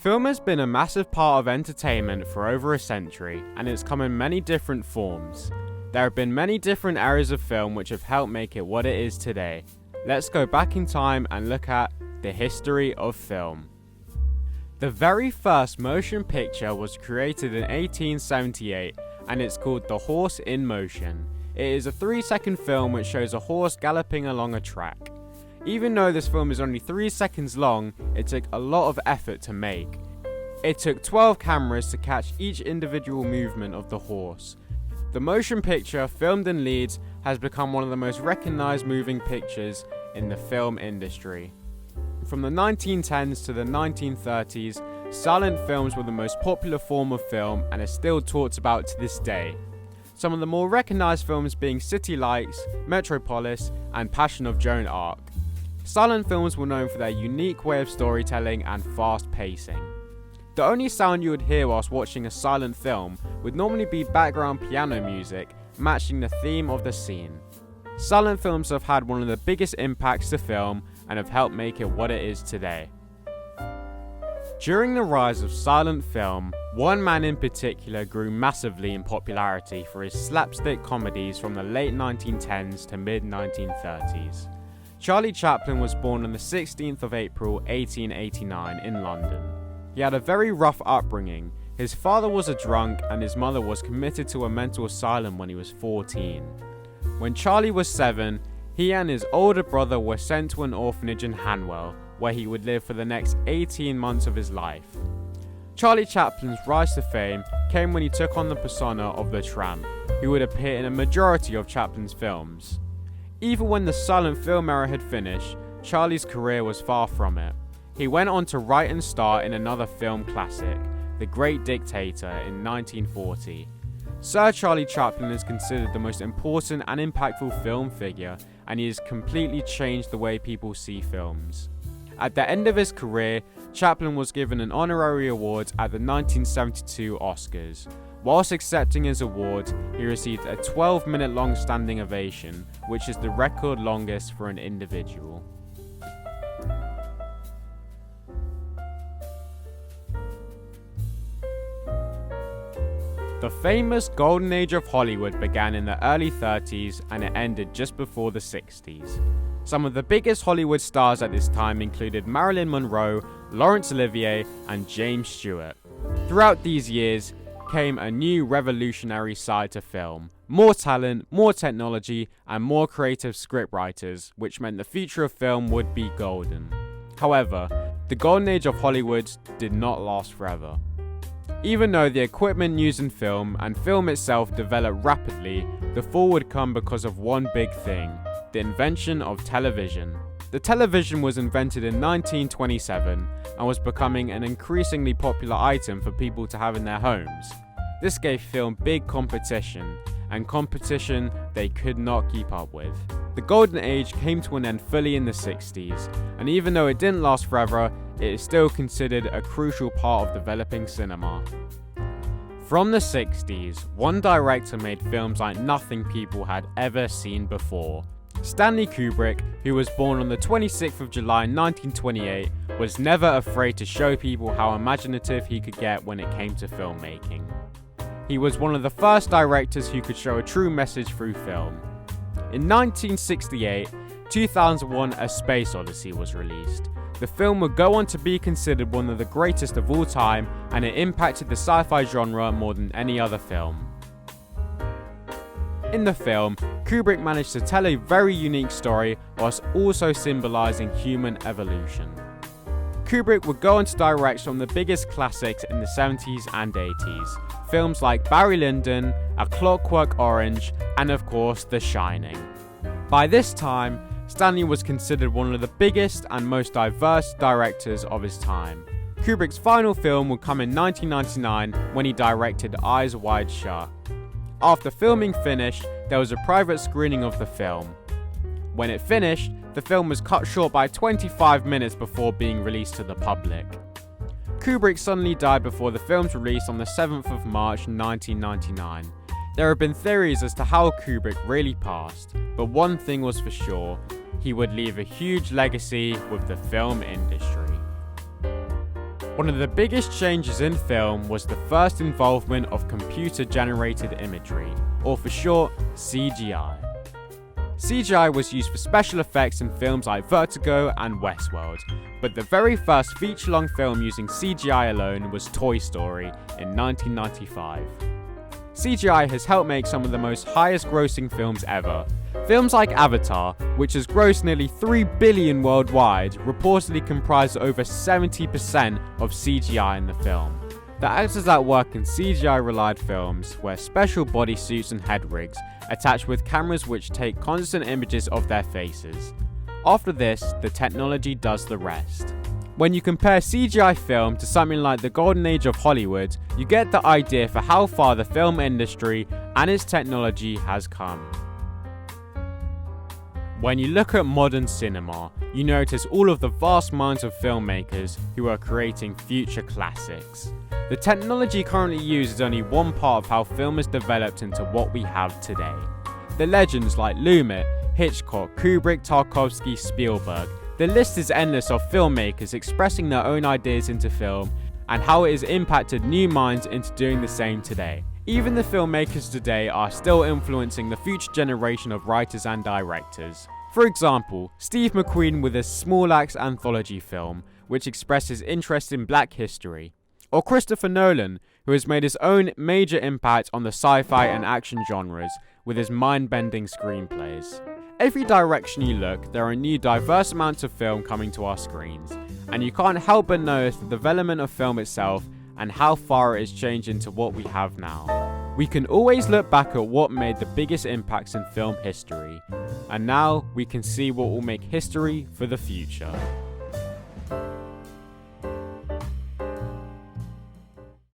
Film has been a massive part of entertainment for over a century, and it's come in many different forms. There have been many different areas of film which have helped make it what it is today. Let's go back in time and look at the history of film. The very first motion picture was created in 1878, and it's called The Horse in Motion. It is a 3-second film which shows a horse galloping along a track. Even though this film is only 3 seconds long, it took a lot of effort to make. It took 12 cameras to catch each individual movement of the horse. The motion picture, filmed in Leeds, has become one of the most recognized moving pictures in the film industry. From the 1910s to the 1930s, silent films were the most popular form of film and are still talked about to this day. Some of the more recognized films being City Lights, Metropolis, and Passion of Joan Arc. Silent films were known for their unique way of storytelling and fast pacing. The only sound you would hear whilst watching a silent film would normally be background piano music, matching the theme of the scene. Silent films have had one of the biggest impacts to film and have helped make it what it is today. During the rise of silent film, one man in particular grew massively in popularity for his slapstick comedies from the late 1910s to mid-1930s. Charlie Chaplin was born on the 16th of April 1889 in London. He had a very rough upbringing. His father was a drunk and his mother was committed to a mental asylum when he was 14. When Charlie was 7, he and his older brother were sent to an orphanage in Hanwell, where he would live for the next 18 months of his life. Charlie Chaplin's rise to fame came when he took on the persona of the Tramp, who would appear in a majority of Chaplin's films. Even when the silent film era had finished, Charlie's career was far from it. He went on to write and star in another film classic, The Great Dictator, in 1940. Sir Charlie Chaplin is considered the most important and impactful film figure, and he has completely changed the way people see films. At the end of his career, Chaplin was given an honorary award at the 1972 Oscars. Whilst accepting his award, he received a 12-minute long standing ovation, which is the record longest for an individual. The famous Golden Age of Hollywood began in the early 30s and it ended just before the 60s. Some of the biggest Hollywood stars at this time included Marilyn Monroe, Laurence Olivier, and James Stewart. Throughout these years came a new revolutionary side to film. More talent, more technology, and more creative scriptwriters, which meant the future of film would be golden. However, the Golden Age of Hollywood did not last forever. Even though the equipment used in film and film itself developed rapidly, the fall would come because of one big thing: the invention of television. The television was invented in 1927 and was becoming an increasingly popular item for people to have in their homes. This gave film big competition, and competition they could not keep up with. The Golden Age came to an end fully in the 60s, and even though it didn't last forever, it is still considered a crucial part of developing cinema. From the 60s, one director made films like nothing people had ever seen before. Stanley Kubrick, who was born on the 26th of July 1928, was never afraid to show people how imaginative he could get when it came to filmmaking. He was one of the first directors who could show a true message through film. In 1968, 2001: A Space Odyssey was released. The film would go on to be considered one of the greatest of all time, and it impacted the sci-fi genre more than any other film. In the film, Kubrick managed to tell a very unique story whilst also symbolising human evolution. Kubrick would go on to direct some of the biggest classics in the 70s and 80s, films like Barry Lyndon, A Clockwork Orange, and of course The Shining. By this time, Stanley was considered one of the biggest and most diverse directors of his time. Kubrick's final film would come in 1999 when he directed Eyes Wide Shut. After filming finished, there was a private screening of the film. When it finished, the film was cut short by 25 minutes before being released to the public. Kubrick suddenly died before the film's release on the 7th of March 1999. There have been theories as to how Kubrick really passed, but one thing was for sure: he would leave a huge legacy with the film industry. One of the biggest changes in film was the first involvement of computer-generated imagery, or for short, CGI. CGI was used for special effects in films like Vertigo and Westworld, but the very first feature-length film using CGI alone was Toy Story in 1995. CGI has helped make some of the most highest-grossing films ever. Films like Avatar, which has grossed nearly $3 billion worldwide, reportedly comprise over 70% of CGI in the film. The actors that work in CGI-relied films wear special bodysuits and head rigs attached with cameras which take constant images of their faces. After this, the technology does the rest. When you compare CGI film to something like the golden age of Hollywood, you get the idea for how far the film industry and its technology has come. When you look at modern cinema, you notice all of the vast minds of filmmakers who are creating future classics. The technology currently used is only one part of how film has developed into what we have today. The legends like Lumet, Hitchcock, Kubrick, Tarkovsky, Spielberg, the list is endless of filmmakers expressing their own ideas into film and how it has impacted new minds into doing the same today. Even the filmmakers today are still influencing the future generation of writers and directors. For example, Steve McQueen with his Small Axe anthology film, which expresses interest in black history. Or Christopher Nolan, who has made his own major impact on the sci-fi and action genres with his mind-bending screenplays. Every direction you look, there are new diverse amounts of film coming to our screens, and you can't help but notice the development of film itself and how far it has changed into what we have now. We can always look back at what made the biggest impacts in film history, and now we can see what will make history for the future.